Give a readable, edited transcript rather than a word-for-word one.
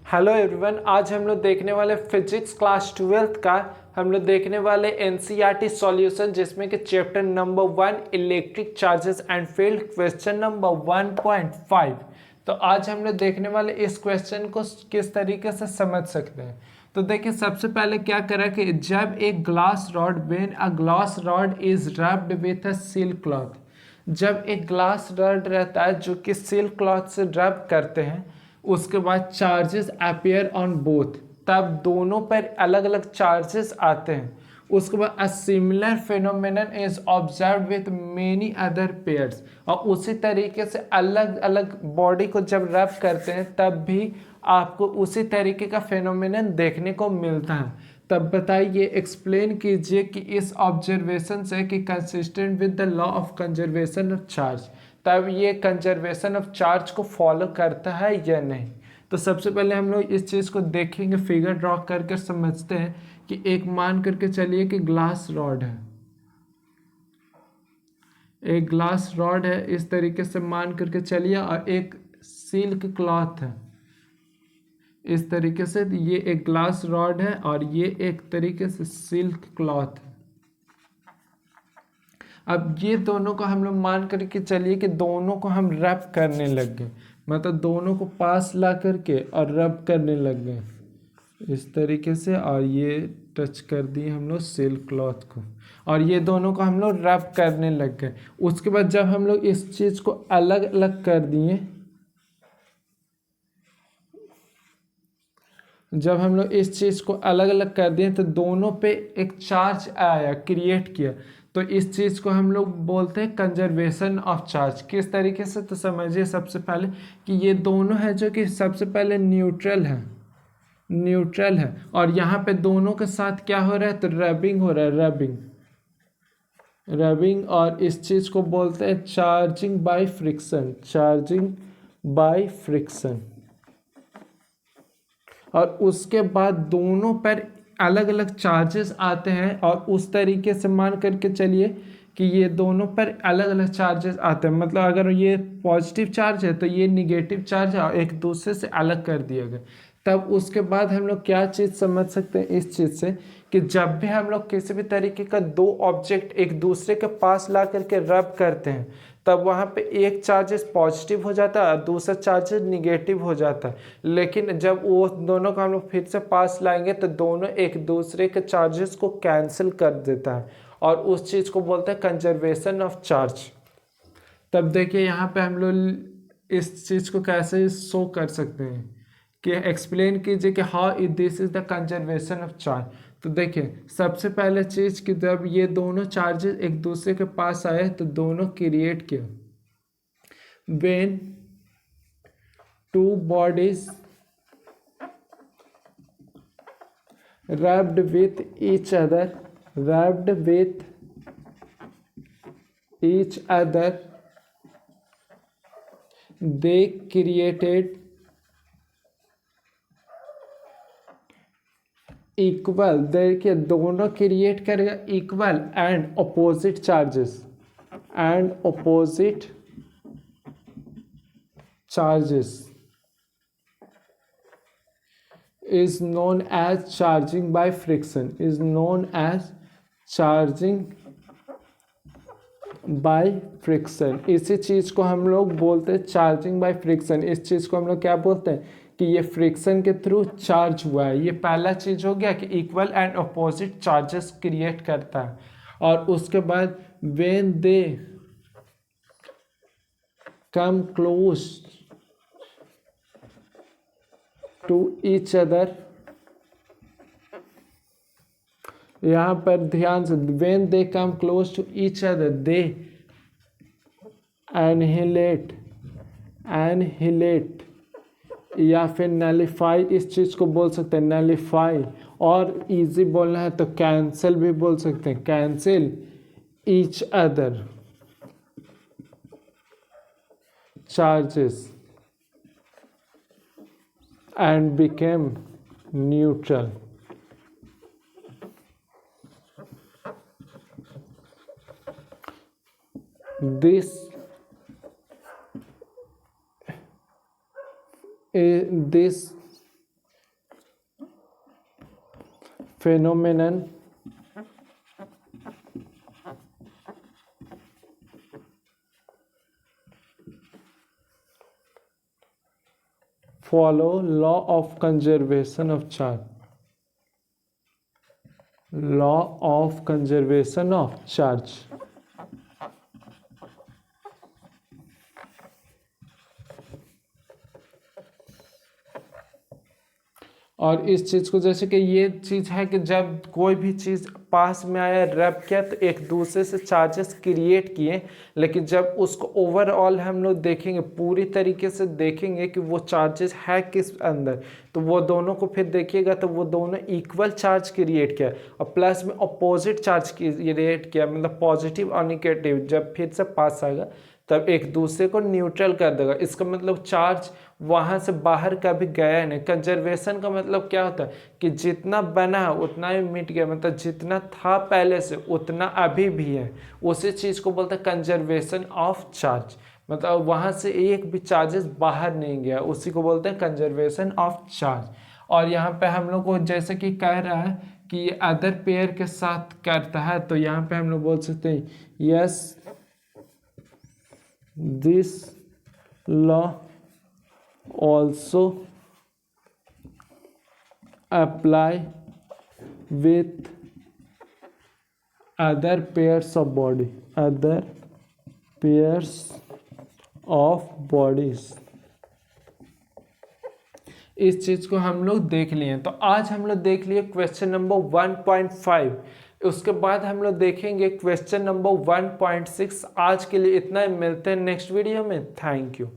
Hello everyone, आज हम लोग देखने वाले फिजिक्स क्लास 12th का हम लोग देखने वाले एनसीईआरटी सॉल्यूशन, जिसमें कि chapter number 1 electric charges and field question number 1.5। तो आज हम लोग देखने वाले इस क्वेश्चन को किस तरीके से समझ सकते हैं। तो देखिए, सबसे पहले क्या करा कि जब एक glass rod when a glass rod is wrapped with a silk cloth, जब एक ग्लास रॉड रहता है जो कि सिल्क क्लॉथ से रैप करते हैं, उसके बाद चार्जेस अपीयर ऑन बोथ, तब दोनों पर अलग अलग चार्जेस आते हैं। उसके बाद a similar phenomenon is observe with many other pairs, और उसी तरीके से अलग अलग बॉडी को जब रब करते हैं तब भी आपको उसी तरीके का फिनोमेनन देखने को मिलता है। तब बताइए, एक्सप्लेन कीजिए कि इस ऑब्जर्वेशन से कि consistent with the law of conservation of charge, तब ये कंजर्वेशन ऑफ चार्ज को फॉलो करता है या नहीं। तो सबसे पहले हम लोग इस चीज़ को देखेंगे, फिगर ड्रॉ करके समझते हैं कि एक मान करके चलिए कि ग्लास रॉड है, एक ग्लास रॉड है इस तरीके से मान करके चलिए, और एक सिल्क क्लॉथ है इस तरीके से। ये एक ग्लास रॉड है और ये एक तरीके से सिल्क क्लॉथ है। अब ये दोनों को हम लोग मान करके चलिए कि दोनों को हम रब करने लग गए, मतलब दोनों को पास ला करके और रब करने लग गए इस तरीके से, और ये टच कर दिए हम लोग सिल्क क्लॉथ को, और ये दोनों को हम लोग रब करने लग गए। उसके बाद जब हम लोग इस चीज़ को अलग अलग कर दिए, जब हम लोग इस चीज़ को अलग अलग कर दिए तो दोनों पे एक चार्ज आया, क्रिएट किया। तो इस चीज़ को हम लोग बोलते हैं कंजर्वेशन ऑफ चार्ज। किस तरीके से, तो समझिए सबसे पहले कि ये दोनों है जो कि सबसे पहले न्यूट्रल है, न्यूट्रल है, और यहाँ पे दोनों के साथ क्या हो रहा है, तो रबिंग हो रहा है, रबिंग रबिंग, और इस चीज़ को बोलते हैं charging by friction, charging by friction. और उसके बाद दोनों पर अलग अलग चार्जेस आते हैं, और उस तरीके से मान करके चलिए कि ये दोनों पर अलग अलग चार्जेस आते हैं। मतलब अगर ये पॉजिटिव चार्ज है तो ये निगेटिव चार्ज है, एक दूसरे से अलग कर दिया गया। तब उसके बाद हम लोग क्या चीज़ समझ सकते हैं इस चीज़ से कि जब भी हम लोग किसी भी तरीके का दो ऑब्जेक्ट एक दूसरे के पास ला करके रब करते हैं, तब वहाँ पे एक चार्जेस पॉजिटिव हो जाता है और दूसरा चार्जेस निगेटिव हो जाता है। लेकिन जब वो दोनों को हम लोग फिर से पास लाएंगे तो दोनों एक दूसरे के चार्जेस को कैंसिल कर देता है, और उस चीज़ को बोलते हैं कंजर्वेशन ऑफ चार्ज। तब देखिए यहाँ पे हम लोग इस चीज़ को कैसे शो कर सकते हैं कि एक्सप्लेन कीजिए कि how this is the conservation of charge. तो देखिए, सबसे पहले चीज़ कि जब ये दोनों चार्जेस एक दूसरे के पास आए तो दोनों क्रिएट किया, when two bodies wrapped with each other, wrapped with each other, they created equal, देखिए दोनों क्रिएट करेगा equal and opposite charges, and opposite charges is known as charging by friction, is known as charging by friction। इसी चीज़ को हम लोग बोलते हैं charging by friction. इस चीज़ को हम लोग क्या बोलते हैं कि ये फ्रिक्शन के थ्रू चार्ज हुआ है। ये पहला चीज़ हो गया कि equal and opposite charges create करता है। और उसके बाद when they come close to each other, यहाँ पर ध्यान से, when they come close to each other they annihilate, annihilate या फिर नलिफाई, इस चीज़ को बोल सकते हैं नलिफाई, और इजी बोलना है तो कैंसिल भी बोल सकते हैं, cancel each other charges and became neutral. This this phenomenon follow law of conservation of charge. Law of conservation of charge. और इस चीज़ को जैसे कि ये चीज़ है कि जब कोई भी चीज़ पास में आया रब किया तो एक दूसरे से चार्जेस क्रिएट किए, लेकिन जब उसको ओवरऑल हम लोग देखेंगे, पूरी तरीके से देखेंगे कि वो चार्जेस है किस अंदर, तो वो दोनों को फिर देखिएगा तो वो दोनों इक्वल चार्ज क्रिएट किया और प्लस में अपोजिट चार्ज क्रिएट किया, मतलब पॉजिटिव और निगेटिव जब फिर से पास आएगा तब एक दूसरे को न्यूट्रल कर देगा। इसका मतलब चार्ज वहाँ से बाहर कभी गया नहीं। कंजर्वेशन का मतलब क्या होता है कि जितना बना है उतना ही मिट गया, मतलब जितना था पहले से उतना अभी भी है, उसी चीज़ को बोलते हैं कंजर्वेशन ऑफ चार्ज। मतलब वहाँ से एक भी चार्जेस बाहर नहीं गया, उसी को बोलते हैं कंजर्वेशन ऑफ चार्ज। और यहाँ पे हम लोग को जैसे कि कह रहा है कि ये अदर पेयर के साथ करता है, तो यहाँ पे हम लोग बोल सकते हैं yes this law also apply with other pairs of body, other pairs of bodies। इस चीज को हम लोग देख लिए। तो आज हम लोग देख लिए क्वेश्चन नंबर 1.5, उसके बाद हम लोग देखेंगे क्वेश्चन नंबर 1.6। आज के लिए इतना ही, मिलते हैं नेक्स्ट वीडियो में। Thank you.